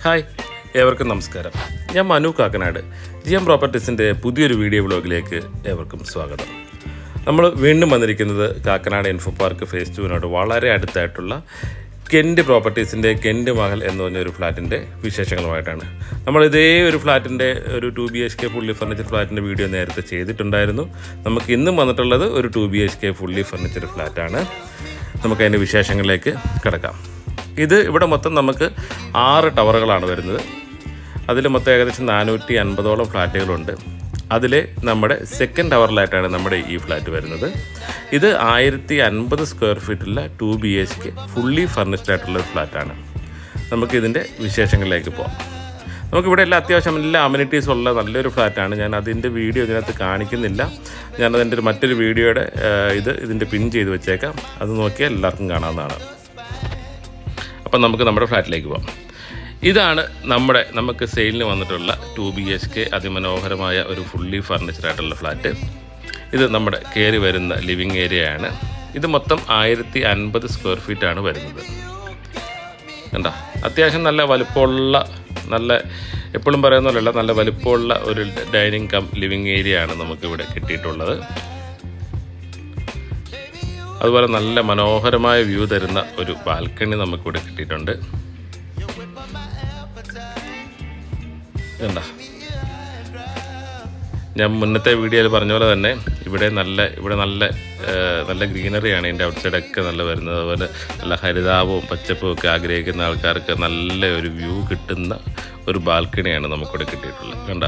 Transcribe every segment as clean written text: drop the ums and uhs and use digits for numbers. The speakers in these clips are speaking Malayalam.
ഹായ്, ഏവർക്കും നമസ്കാരം. ഞാൻ മനു കാക്കനാട്. GM പ്രോപ്പർട്ടീസിൻ്റെ പുതിയൊരു വീഡിയോ വ്ലോഗിലേക്ക് ഏവർക്കും സ്വാഗതം. നമ്മൾ വീണ്ടും വന്നിരിക്കുന്നത് കാക്കനാട് ഇൻഫോ പാർക്ക് ഫേസ് 2 വളരെ അടുത്തായിട്ടുള്ള കെൻറ്റ് പ്രോപ്പർട്ടീസിൻ്റെ കെൻറ്റ് മഹൽ എന്ന് പറഞ്ഞൊരു ഫ്ലാറ്റിൻ്റെ വിശേഷങ്ങളുമായിട്ടാണ്. നമ്മൾ ഇതേ ഒരു ഫ്ലാറ്റിൻ്റെ ഒരു 2 BHK ഫുള്ളി ഫർണിച്ചർ ഫ്ലാറ്റിൻ്റെ വീഡിയോ നേരത്തെ ചെയ്തിട്ടുണ്ടായിരുന്നു. നമുക്ക് ഇന്നും വന്നിട്ടുള്ളത് ഒരു 2 BHK ഫുള്ളി ഫർണിച്ചർ ഫ്ലാറ്റാണ്. നമുക്കതിൻ്റെ വിശേഷങ്ങളിലേക്ക് കിടക്കാം. ഇത് ഇവിടെ മൊത്തം നമുക്ക് 6 ടവറുകളാണ് വരുന്നത്. അതിൽ മൊത്തം ഏകദേശം 450ഓളം ഫ്ലാറ്റുകളുണ്ട്. അതിൽ നമ്മുടെ സെക്കൻഡ് ടവറിലായിട്ടാണ് നമ്മുടെ ഈ ഫ്ലാറ്റ് വരുന്നത്. ഇത് 1050 സ്ക്വയർ ഫീറ്റുള്ള 2 BHK ഫുള്ളി ഫർണിഷ്ഡ് ആയിട്ടുള്ളൊരു ഫ്ലാറ്റാണ്. നമുക്കിതിൻ്റെ വിശേഷങ്ങളിലേക്ക് പോകാം. നമുക്കിവിടെ അത്യാവശ്യം എല്ലാ അമ്യൂണിറ്റീസും ഉള്ള നല്ലൊരു ഫ്ലാറ്റാണ്. ഞാൻ അതിൻ്റെ വീഡിയോ ഇതിനകത്ത് കാണിക്കുന്നില്ല. ഞാനതിൻ്റെ മറ്റൊരു വീഡിയോയുടെ ഇതിൻ്റെ പിൻ ചെയ്ത് വെച്ചേക്കാം. അത് നോക്കിയാൽ എല്ലാവർക്കും കാണാവുന്നതാണ്. അപ്പം നമുക്ക് നമ്മുടെ ഫ്ലാറ്റിലേക്ക് പോകാം. ഇതാണ് നമുക്ക് സെയിലിന് വന്നിട്ടുള്ള 2 BHK അതിമനോഹരമായ ഒരു ഫുള്ളി ഫർണിച്ചർ ആയിട്ടുള്ള ഫ്ലാറ്റ്. ഇത് നമ്മുടെ കയറി വരുന്ന ലിവിങ് ഏരിയയാണ്. ഇത് മൊത്തം 1050 സ്ക്വയർ ഫീറ്റാണ് വരുന്നത്. കണ്ടോ, അത്യാവശ്യം നല്ല വലുപ്പമുള്ള, നല്ല എപ്പോഴും പറയുന്ന പോലെയുള്ള നല്ല വലുപ്പമുള്ള ഒരു ഡൈനിങ് കം ലിവിങ് ഏരിയയാണ് നമുക്കിവിടെ കിട്ടിയിട്ടുള്ളത്. അതുപോലെ നല്ല മനോഹരമായ വ്യൂ തരുന്ന ഒരു ബാൽക്കണി നമുക്കിവിടെ കിട്ടിയിട്ടുണ്ട്. എന്താ, ഞാൻ മുന്നത്തെ വീഡിയോയിൽ പറഞ്ഞ പോലെ തന്നെ ഇവിടെ നല്ല ഗ്രീനറിയാണ്. ഇതിൻ്റെ ഔട്ട് സൈഡൊക്കെ നല്ല വരുന്നത്. അതുപോലെ നല്ല ഹരിതാപവും പച്ചപ്പും ഒക്കെ ആഗ്രഹിക്കുന്ന ആൾക്കാർക്ക് നല്ല ഒരു വ്യൂ കിട്ടുന്ന ഒരു ബാൽക്കണിയാണ് നമുക്കിവിടെ കിട്ടിയിട്ടുള്ളത്. കണ്ട,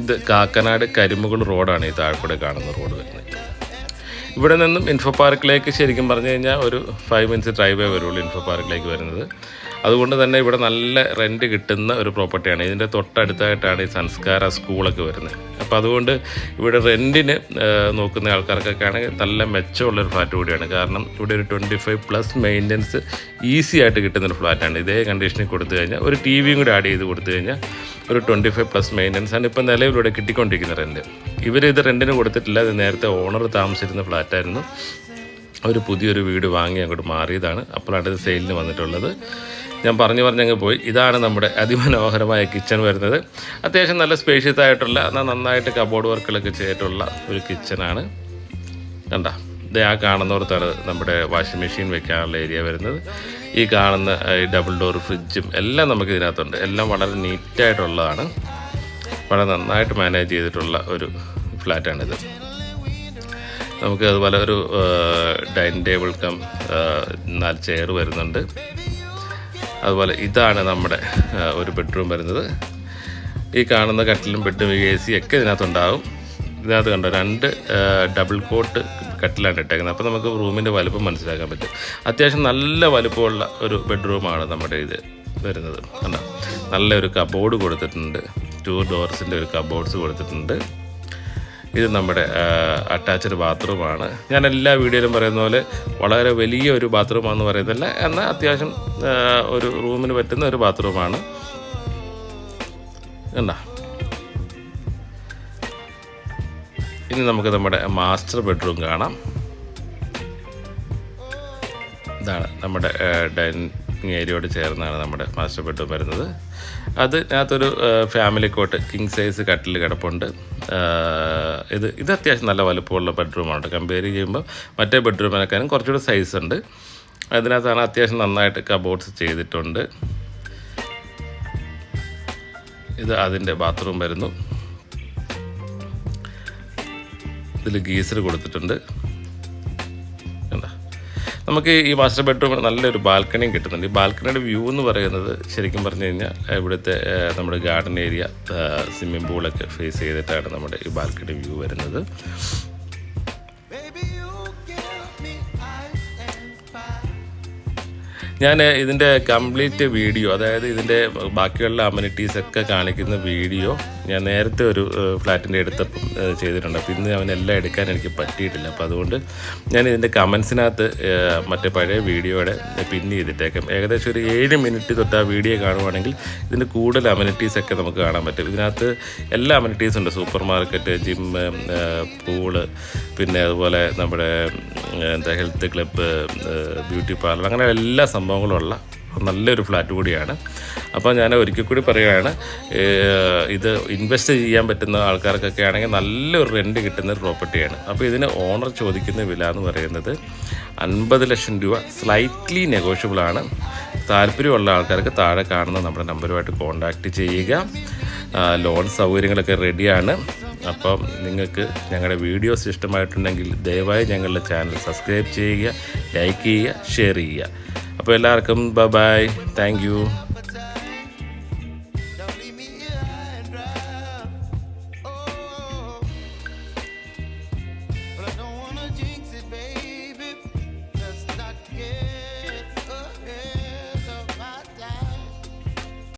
ഇത് കാക്കനാട് കരിമുകൾ റോഡാണ് ഈ താഴെക്കൂടെ കാണുന്ന റോഡ് വരുന്നത്. ഇവിടെ നിന്നും ഇൻഫോ പാർക്കിലേക്ക് ശരിക്കും പറഞ്ഞു കഴിഞ്ഞാൽ ഒരു 5 മിനിറ്റ്സ് ഡ്രൈവേ വരുള്ളൂ ഇൻഫോ പാർക്കിലേക്ക് വരുന്നത്. അതുകൊണ്ട് തന്നെ ഇവിടെ നല്ല റെൻറ്റ് കിട്ടുന്ന ഒരു പ്രോപ്പർട്ടിയാണ്. ഇതിൻ്റെ തൊട്ടടുത്തായിട്ടാണ് ഈ സംസ്കാര സ്കൂളൊക്കെ വരുന്നത്. അപ്പോൾ അതുകൊണ്ട് ഇവിടെ റെൻറ്റിന് നോക്കുന്ന ആൾക്കാർക്കൊക്കെ ആണെങ്കിൽ നല്ല മെച്ചമുള്ളൊരു ഫ്ലാറ്റ് കൂടിയാണ്. കാരണം ഇവിടെ ഒരു 25+ മെയിൻ്റനൻസ് ഈസി ആയിട്ട് കിട്ടുന്നൊരു ഫ്ലാറ്റാണ്. ഇതേ കണ്ടീഷനിൽ കൊടുത്തു കഴിഞ്ഞാൽ ഒരു TV കൂടി ആഡ് ചെയ്ത് കൊടുത്തു കഴിഞ്ഞാൽ ഒരു 25+ മെയിൻ്റനൻസ് ആണ് ഇപ്പോൾ നിലവിലൂടെ കിട്ടിക്കൊണ്ടിരിക്കുന്ന റെൻറ്റ്. ഇവരിത് റെൻറ്റിന് കൊടുത്തിട്ടില്ല. ഇത് നേരത്തെ ഓണർ താമസിച്ചിരുന്ന ഫ്ലാറ്റായിരുന്നു. അവർ പുതിയൊരു വീട് വാങ്ങി അങ്ങോട്ട് മാറിയതാണ്. അപ്പോഴാണ് ഇത് സെയിലിന് വന്നിട്ടുള്ളത്. ഞാൻ പറഞ്ഞങ്ങ് പോയി. ഇതാണ് നമ്മുടെ അതിമനോഹരമായ കിച്ചൺ വരുന്നത്. അത്യാവശ്യം നല്ല സ്പേഷ്യസ് ആയിട്ടുള്ള, നന്നായിട്ട് കബോർഡ് വർക്കുകളൊക്കെ ചെയ്തിട്ടുള്ള ഒരു കിച്ചണാണ്. കണ്ട, ഇത് ആ കാണുന്നോടത്താണ് നമ്മുടെ വാഷിംഗ് മെഷീൻ വെക്കാനുള്ള ഏരിയ വരുന്നത്. ഈ കാണുന്ന ഡബിൾ ഡോർ ഫ്രിഡ്ജും എല്ലാം നമുക്ക് ഇതിനകത്തുണ്ട്. എല്ലാം വളരെ നീറ്റായിട്ടുള്ളതാണ്. വളരെ നന്നായിട്ട് മാനേജ് ചെയ്തിട്ടുള്ള ഒരു ഫ്ലാറ്റാണിത്. നമുക്ക് അതുപോലെ ഒരു ഡൈനിങ് ടേബിൾ കം 4 ചെയർ വരുന്നുണ്ട്. അതുപോലെ ഇതാണ് നമ്മുടെ ഒരു ബെഡ്റൂം വരുന്നത്. ഈ കാണുന്ന കട്ടിലും ബെഡും AC ഒക്കെ ഇതിനകത്തുണ്ടാകും. ഇതിനകത്ത് കണ്ടോ, 2 ഡബിൾ കോട്ട് കട്ടിലാണ് ഇട്ടേക്കുന്നത്. അപ്പോൾ നമുക്ക് റൂമിൻ്റെ വലുപ്പം മനസ്സിലാക്കാൻ പറ്റും. അത്യാവശ്യം നല്ല വലുപ്പമുള്ള ഒരു ബെഡ്റൂമാണ് നമ്മുടെ ഇത് വരുന്നത്. കണ്ടോ, നല്ലൊരു കബോർഡ് കൊടുത്തിട്ടുണ്ട്. 2 ഡോർസിൻ്റെ ഒരു കബോർഡ്സ് കൊടുത്തിട്ടുണ്ട്. ഇത് നമ്മുടെ അറ്റാച്ച്ഡ് ബാത്റൂമാണ്. ഞാൻ എല്ലാ വീഡിയോയിലും പറയുന്ന പോലെ വളരെ വലിയ ഒരു ബാത്റൂമാണെന്ന് പറയുന്നില്ല, എന്നാൽ അത്യാവശ്യം ഒരു റൂമിന് പറ്റുന്ന ഒരു ബാത്റൂമാണ്. കണ്ടോ, ഇനി നമുക്ക് നമ്മുടെ മാസ്റ്റർ ബെഡ്റൂം കാണാം. ഇതാണ് നമ്മുടെ ഡൈനിങ് ഏരിയയോട് ചേർന്നാണ് നമ്മുടെ മാസ്റ്റർ ബെഡ്റൂം വരുന്നത്. അതിനകത്തൊരു ഫാമിലി കോട്ട് കിങ് സൈസ് കട്ടിൽ കിടപ്പുണ്ട്. ഇത് അത്യാവശ്യം നല്ല വലുപ്പമുള്ള ബെഡ്റൂമാണ്. കമ്പയർ ചെയ്യുമ്പോൾ മറ്റേ ബെഡ്റൂമിനേക്കാളും കുറച്ചുകൂടി സൈസ് ഉണ്ട്. അതിനകത്താണ് അത്യാവശ്യം നന്നായിട്ട് കബോർഡ്സ് ചെയ്തിട്ടുണ്ട്. ഇത് അതിൻ്റെ ബാത്റൂം വരുന്നു. ഇതിൽ ഗീസർ കൊടുത്തിട്ടുണ്ട്. നമുക്ക് ഈ മാസ്റ്റർ ബെഡ്റൂമിൽ നല്ലൊരു ബാൽക്കണിയും കിട്ടുന്നുണ്ട്. ഈ ബാൽക്കണിയുടെ വ്യൂ എന്ന് പറയുന്നത് ശരിക്കും പറഞ്ഞു കഴിഞ്ഞാൽ ഇവിടുത്തെ നമ്മുടെ ഗാർഡൻ ഏരിയ, സ്വിമ്മിംഗ് പൂളൊക്കെ ഫേസ് ചെയ്തിട്ടാണ് നമ്മുടെ ഈ ബാൽക്കണി വ്യൂ വരുന്നത്. ഞാൻ ഇതിൻ്റെ കംപ്ലീറ്റ് വീഡിയോ, അതായത് ഇതിൻ്റെ ബാക്കിയുള്ള അമ്യൂണിറ്റീസൊക്കെ കാണിക്കുന്ന വീഡിയോ ഞാൻ നേരത്തെ ഒരു ഫ്ലാറ്റിൻ്റെ എടുത്തപ്പം ചെയ്തിട്ടുണ്ട്. അപ്പോൾ ഇന്ന് അവനെല്ലാം എടുക്കാൻ എനിക്ക് പറ്റിയിട്ടില്ല. അപ്പോൾ അതുകൊണ്ട് ഞാൻ ഇതിൻ്റെ കമൻസിനകത്ത് മറ്റേ പഴയ വീഡിയോയുടെ പിൻ ചെയ്തിട്ടേക്കാം. ഏകദേശം ഒരു 7 മിനിറ്റ് തൊട്ട് ആ വീഡിയോ കാണുവാണെങ്കിൽ ഇതിൻ്റെ കൂടുതൽ അമ്യൂണിറ്റീസൊക്കെ നമുക്ക് കാണാൻ പറ്റും. ഇതിനകത്ത് എല്ലാ അമ്യൂണിറ്റീസും ഉണ്ട്. സൂപ്പർ മാർക്കറ്റ്, ജിമ്മ്, പൂള്, പിന്നെ അതുപോലെ നമ്മുടെ ഹെൽത്ത് ക്ലബ്ബ്, ബ്യൂട്ടി പാർലർ, അങ്ങനെ എല്ലാ സംഭവങ്ങളുള്ള നല്ലൊരു ഫ്ലാറ്റ് കൂടിയാണ്. അപ്പോൾ ഞാൻ ഒരിക്കൽ കൂടി പറയുകയാണ്, ഇത് ഇൻവെസ്റ്റ് ചെയ്യാൻ പറ്റുന്ന ആൾക്കാർക്കൊക്കെ ആണെങ്കിൽ നല്ലൊരു റെൻറ്റ് കിട്ടുന്ന ഒരു പ്രോപ്പർട്ടിയാണ്. അപ്പോൾ ഇതിന് ഓണർ ചോദിക്കുന്ന വില എന്ന് പറയുന്നത് 50 ലക്ഷം രൂപ, സ്ലൈറ്റ്ലി നെഗോഷ്യബിൾ ആണ്. താല്പര്യമുള്ള ആൾക്കാർക്ക് താഴെ കാണുന്ന നമ്മുടെ നമ്പറുമായിട്ട് കോൺടാക്റ്റ് ചെയ്യുക. ലോൺ സൗകര്യങ്ങളൊക്കെ റെഡിയാണ്. അപ്പം നിങ്ങൾക്ക് ഞങ്ങളുടെ വീഡിയോസ് ഇഷ്ടമായിട്ടുണ്ടെങ്കിൽ ദയവായി ഞങ്ങളുടെ ചാനൽ സബ്സ്ക്രൈബ് ചെയ്യുക, ലൈക്ക് ചെയ്യുക, ഷെയർ ചെയ്യുക. അപ്പോൾ എല്ലാവർക്കും ബൈ, താങ്ക് യു.